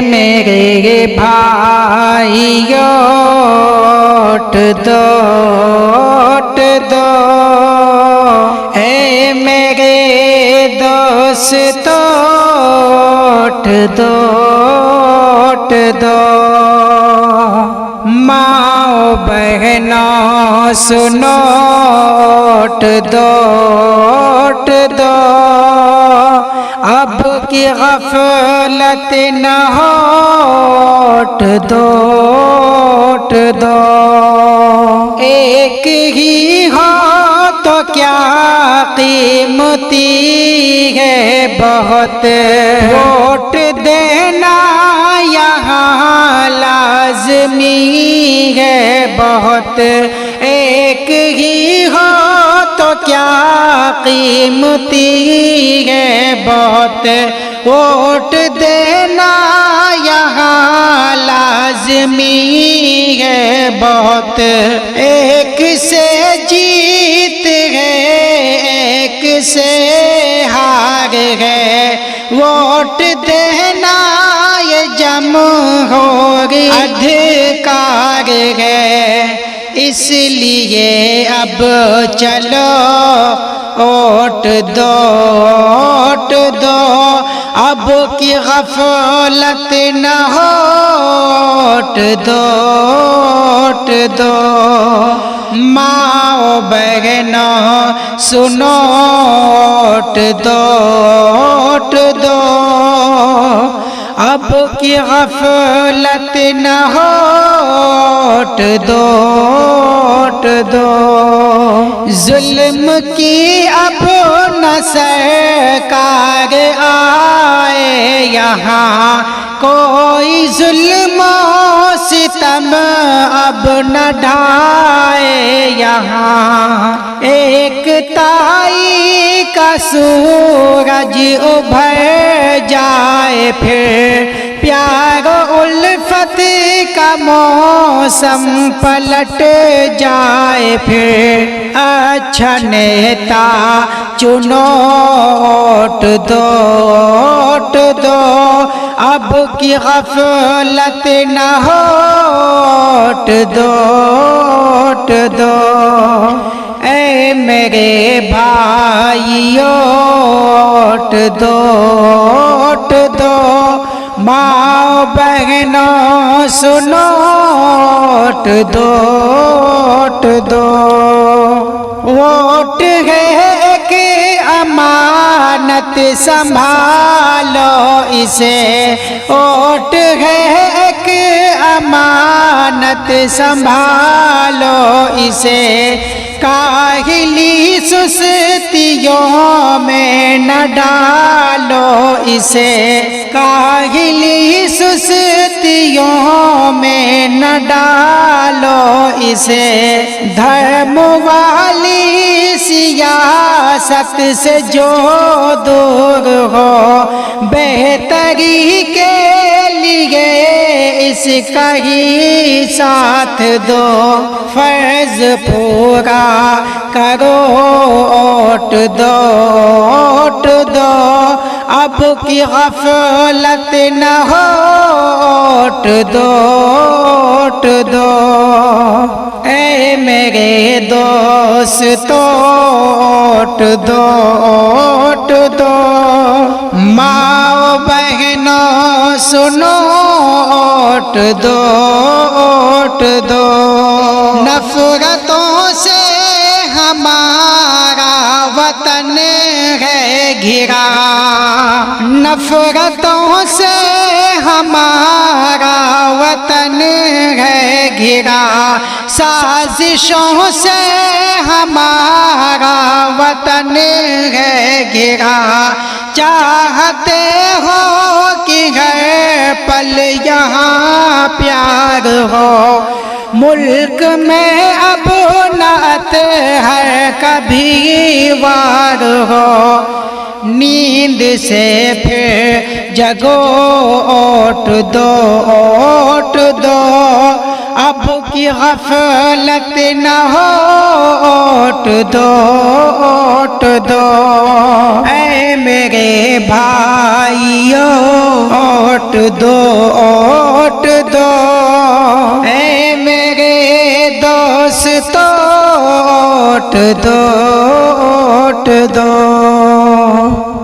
میرے بھائیو اٹھ دو اٹھ دو، اے میرے دوستو اٹھ دو اٹھ دو، ماؤں بہنوں سنو اٹھ دو اٹھ دو، اب کی غفلت نہ ہو اٹھ دو اٹھ دو، ایک ہی ہو تو کیا قیمتی ہے بہت، ووٹ دینا یہاں لازمی ہے بہت، ایک ہی ہو تو کیا قیمتی ہے بہت، ووٹ دینا یہاں لازمی ہے بہت، ایک سے جیت ہے ایک سے ہار ہے، ووٹ دینا یہ جمہوری ادھکار ہے، اس لیے اب چلو ووٹ دو ووٹ دو، اب کی غفلت نہ ہو ووٹ دو ووٹ دو، ماؤں بہنوں سنو ووٹ دو ووٹ دو، اب کی غفلت نہ ہو ووٹ دو ووٹ دو، ظلم کی اب نہ سرکار آئے یہاں، کوئی ظلم و ستم اب نہ ڈھائے یہاں، ایک تائی کا سورج ابھر جائے، پھر پیار و الفت کا موسم پلٹ جائے، پھر اچھا نیتا چنو ووٹ دو ووٹ دو، اب کی غفلت نہ ہو ووٹ دو ووٹ دو، اے میرے بھائیو ووٹ دو ووٹ دو، ماؤں بہنوں سنو ووٹ دو ووٹ دو، ووٹ ہے ایک امانت سنبھالو اسے، ووٹ ہے ایک امانت سنبھالو اسے، کاہلی سستیوں میں نہ ڈالو اسے، کاہلی سستیوں میں نہ ڈالو اسے، دھرم والی سیاست سے جو دور ہو، بہتری کے لیے اس کا ہی ساتھ دو، فرض پورا کرو ووٹ دو ووٹ دو، اب کی غفلت نہ ہو ووٹ دو ووٹ دو، اے میرے دوستو ووٹ دو ووٹ دو، ماؤں بہنوں سنو ووٹ دو ووٹ دو، نفرتوں سے ہمارا وطن ہے گھرا، نفرتوں سے ہمارا وطن ہے گھرا، سازشوں سے ہمارا وطن ہے گھرا، چاہتے ہو کہ ہر پل یہاں پیار ہو، ملک میں اب نعت ہے کبھی وار ہو، نیند سے پھر جگو ووٹ دو ووٹ دو، اب کی غفلت نہ ہو ووٹ دو ووٹ دو، اے میرے بھائیو ووٹ دو اوٹ دو، اے میرے دوستو اوٹ دو اوٹ دو۔